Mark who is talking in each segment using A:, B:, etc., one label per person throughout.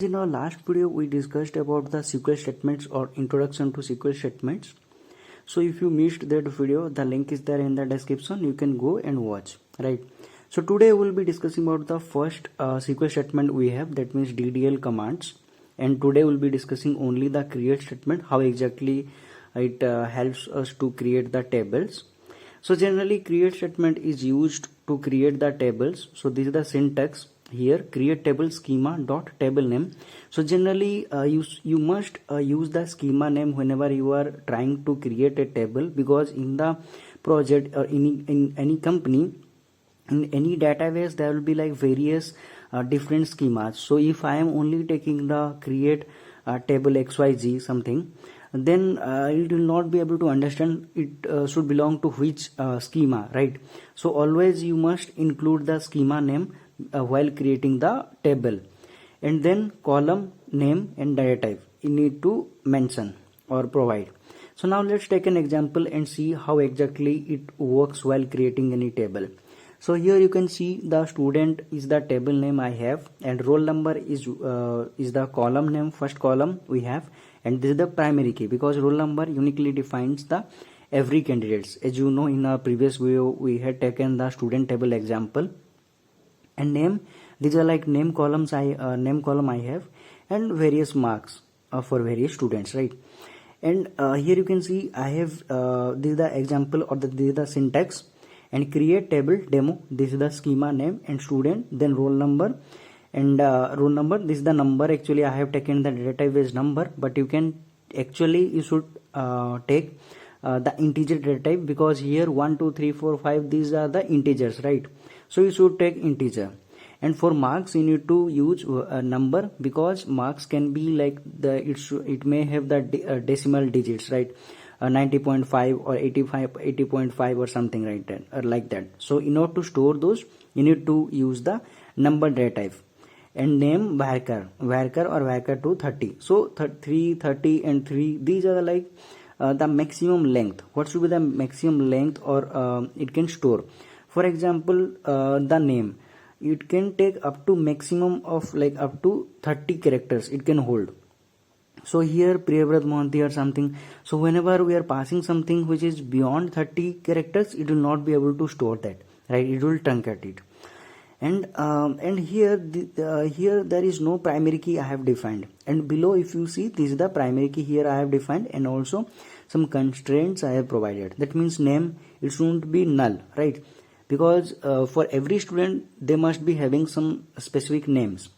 A: In our last video, we discussed about the SQL statements or introduction to SQL statements. So if you missed that video, the link is there in the description. You can go and watch, right? So today we'll be discussing about the first SQL statement we have, that means DDL commands. And today we'll be discussing only the create statement, how exactly it helps us to create the tables. So generally create statement is used to create the tables. So this is the syntax. Here create table schema dot table name. So generally you must use the schema name whenever you are trying to create a table, because in the project or in any company, in any database, there will be like various different schemas. So if I am only taking the create table xyz something, then it will not be able to understand it should belong to which schema, right? So always you must include the schema name while creating the table, and then column name and data type you need to mention or provide. So now let's take an example and see how exactly it works while creating any table. So here you can see the student is the table name I have, and roll number is the column name, first column we have, and this is the primary key because roll number uniquely defines the every candidates. As you know, in our previous video we had taken the student table example. And name, these are like name columns name column I have, and various marks for various students, right? And here you can see I have this is the example, or this is the syntax, and create table demo, this is the schema name and student, then roll number, and roll number, this is the number. Actually I have taken the data type as number, but you should take the integer data type, because here 1 2 3 4 5 these are the integers, right? So you should take integer. And for marks you need to use a number, because marks can be like it may have the decimal digits, right? 90.5 or 80.5 or something, right? That or like that. So in order to store those, you need to use the number data type. And name varchar or varchar to 30. So 3 30 and 3, these are like the maximum length. What should be the maximum length or it can store? For example, the name, it can take up to maximum of like up to 30 characters it can hold. So here Priyavrat Mohanty or something, so whenever we are passing something which is beyond 30 characters, it will not be able to store that, right? It will truncate it. And here here there is no primary key I have defined, and below if you see, this is the primary key here I have defined, and also some constraints I have provided. That means name, it shouldn't be null, right? Because for every student they must be having some specific names,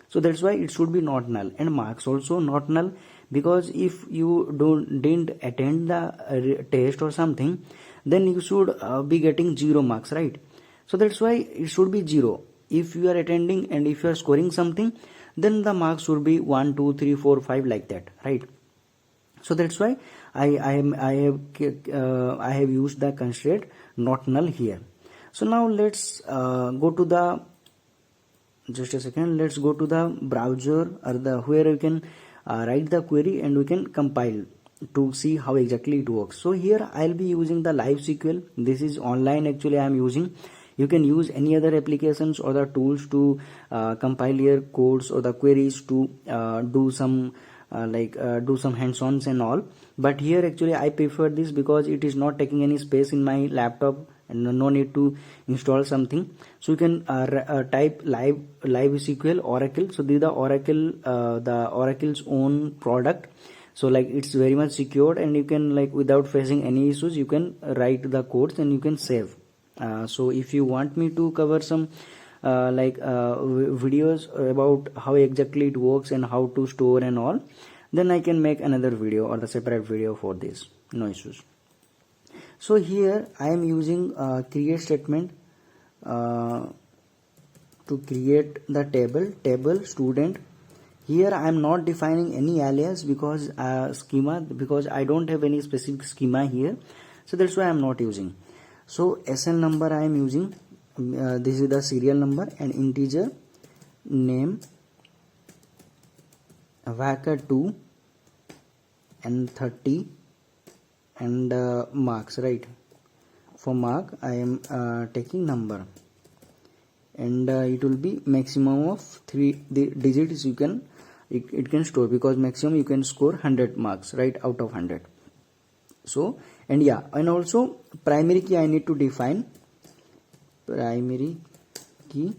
A: so that's why it should be not null. And marks also not null, because if you didn't attend the test or something, then you should be getting 0 marks, right? So that's why it should be 0. If you are attending and if you are scoring something, then the marks should be 1 2 3 4 5 like that, right? So that's why I have used the constraint not null here. So now let's go to the, just a second, let's go to the browser or the where you can write the query and we can compile to see how exactly it works. So here I'll be using the live SQL. This is online actually I am using. You can use any other applications or the tools to compile your codes or the queries to do some hands-ons and all. But here actually I prefer this because it is not taking any space in my laptop and no need to install something. So you can type live SQL Oracle. So this is the Oracle, the Oracle's own product. So like it's very much secured, and you can like without facing any issues, you can write the codes and you can save. So if you want me to cover some videos about how exactly it works and how to store and all, then I can make another video or the separate video for this, no issues. So here I am using create statement to create the table student. Here I am not defining any alias because schema, because I don't have any specific schema here, so that's why I am not using. So SN number I am using, this is the serial number, and integer name varchar 2 and 30 and marks, right? For mark I am taking number, and it will be maximum of 3 digits you can it can store, because maximum you can score 100 marks, right, out of 100. So, and yeah, and also primary key I need to define. Primary key.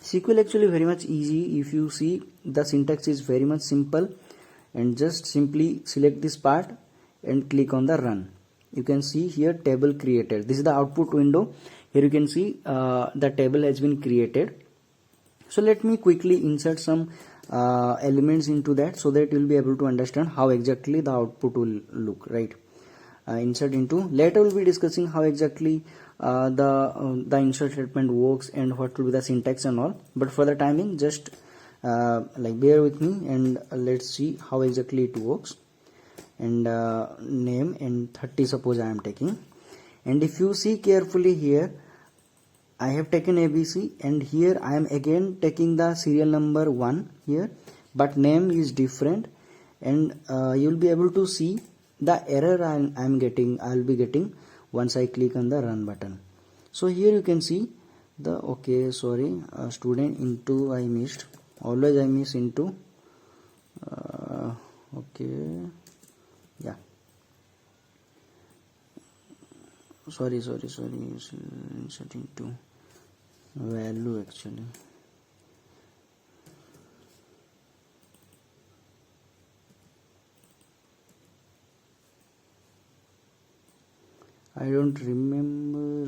A: SQL actually very much easy. If you see, the syntax is very much simple, and just simply select this part and click on the run. You can see here table created. This is the output window. Here you can see the table has been created. So let me quickly insert some elements into that, so that you will be able to understand how exactly the output will look, right? Insert into. Later we'll be discussing how exactly the insert statement works and what will be the syntax and all. But for the timing, just like bear with me, and let's see how exactly it works. And name and 30 suppose I am taking. And if you see carefully here, I have taken ABC, and here I am again taking the serial number 1 here, but name is different, and you will be able to see the error I'll be getting once I click on the run button. So here you can see the student into I missed, always I miss into sorry insert into value actually. I don't remember.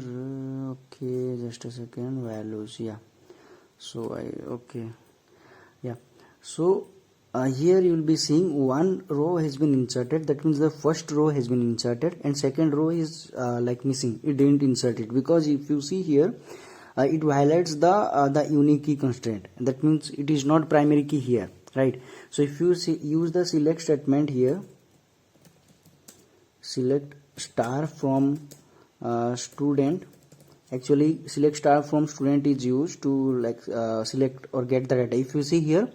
A: Okay, just a second. Values, yeah. So so here you will be seeing one row has been inserted. That means the first row has been inserted, and second row is like missing. It didn't insert it, because if you see here, it violates the unique key constraint. That means it is not primary key here, right? So if you use the select statement here, select star from student. Actually, select star from student is used to like select or get the data. If you see here,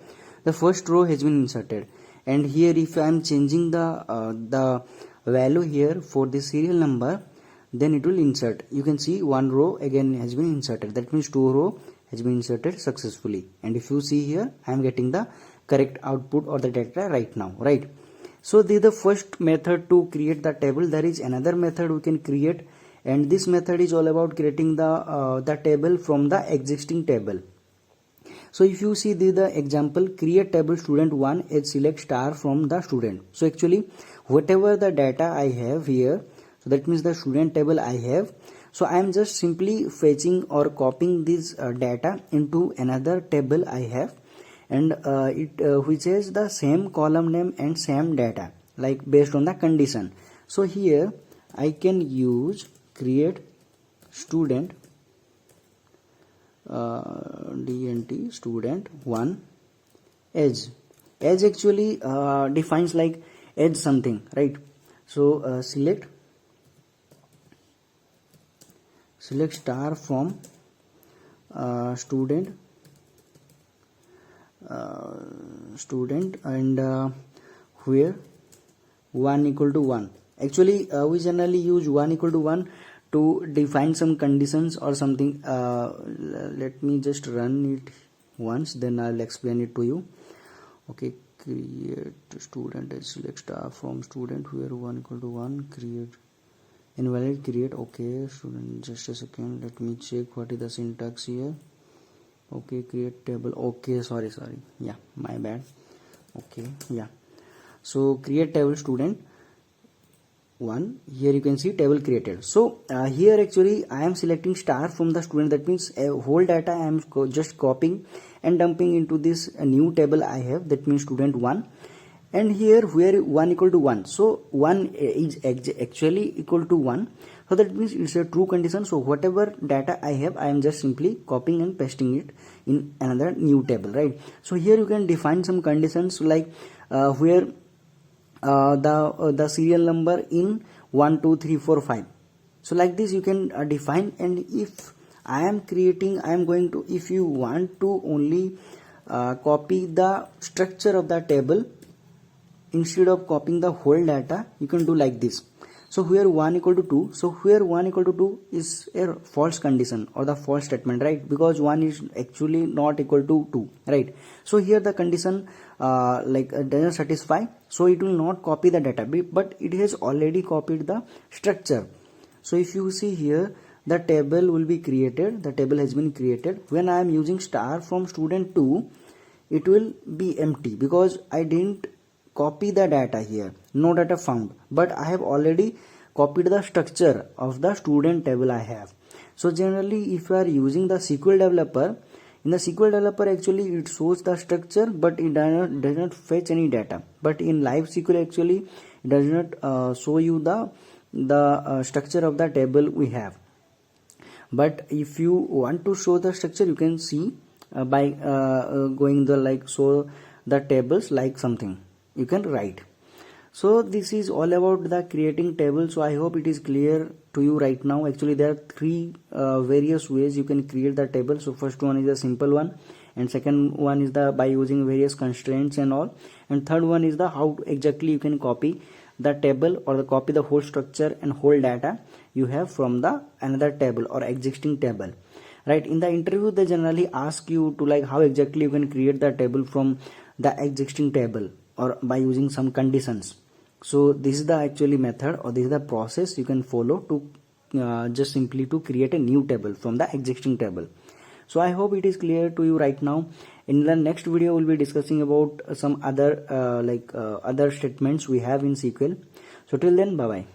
A: the first row has been inserted, and here if I am changing the value here for the serial number, then it will insert. You can see one row again has been inserted. That means 2 row has been inserted successfully. And if you see here, I am getting the correct output or the data right now, right? So this is the first method to create the table. There is another method we can create, and this method is all about creating the table from the existing table. So if you see the example, create table student 1 is select star from the student. So actually whatever the data I have here, so that means the student table I have. So I am just simply fetching or copying this data into another table I have, and which is the same column name and same data, like based on the condition. So here I can use create student dnt student 1 edge actually defines like edge something, right? So select star from student and where 1 equal to 1. Actually we generally use 1 equal to 1 to define some conditions or something. Let me just run it once, then I'll explain it to you. Okay, create student and select star from student where 1 equal to 1, create invalid create. Okay, student, just a second, let me check what is the syntax here. Okay, create table. Okay, sorry, yeah, my bad. Okay, yeah, so create table student 1. Here you can see table created. So here actually I am selecting star from the student. That means whole data I am just copying and dumping into this new table I have. That means student 1. And here where 1 equal to 1. So 1 is actually equal to 1. So that means it's a true condition. So whatever data I have, I am just simply copying and pasting it in another new table, right? So here you can define some conditions like where the serial number in 1 2 3 4 5. So like this you can define. And if I am going to, if you want to only copy the structure of the table instead of copying the whole data, you can do like this. So here 1 equal to 2. So here 1 equal to 2 is a false condition or the false statement, right? Because 1 is actually not equal to 2, right? So here the condition doesn't satisfy. So it will not copy the data, but it has already copied the structure. So if you see here, the table will be created. The table has been created. When I am using star from student 2, it will be empty because I didn't copy the data here. No data found. But I have already copied the structure of the student table I have. So generally, if you are using the SQL developer, in the SQL developer actually it shows the structure, but it does not fetch any data. But in live SQL actually it does not show you the structure of the table we have. But if you want to show the structure, you can see by going the show the tables like something you can write. So this is all about the creating table. So I hope it is clear to you right now. Actually there are three various ways you can create the table. So first one is a simple one, and second one is the by using various constraints and all, and third one is the how exactly you can copy the table or copy the whole structure and whole data you have from the another table or existing table, right? In the interview they generally ask you to how exactly you can create the table from the existing table or by using some conditions. So this is the actually method or this is the process you can follow to just simply to create a new table from the existing table. So I hope it is clear to you right now. In the next video we'll be discussing about some other other statements we have in SQL. So till then, bye bye.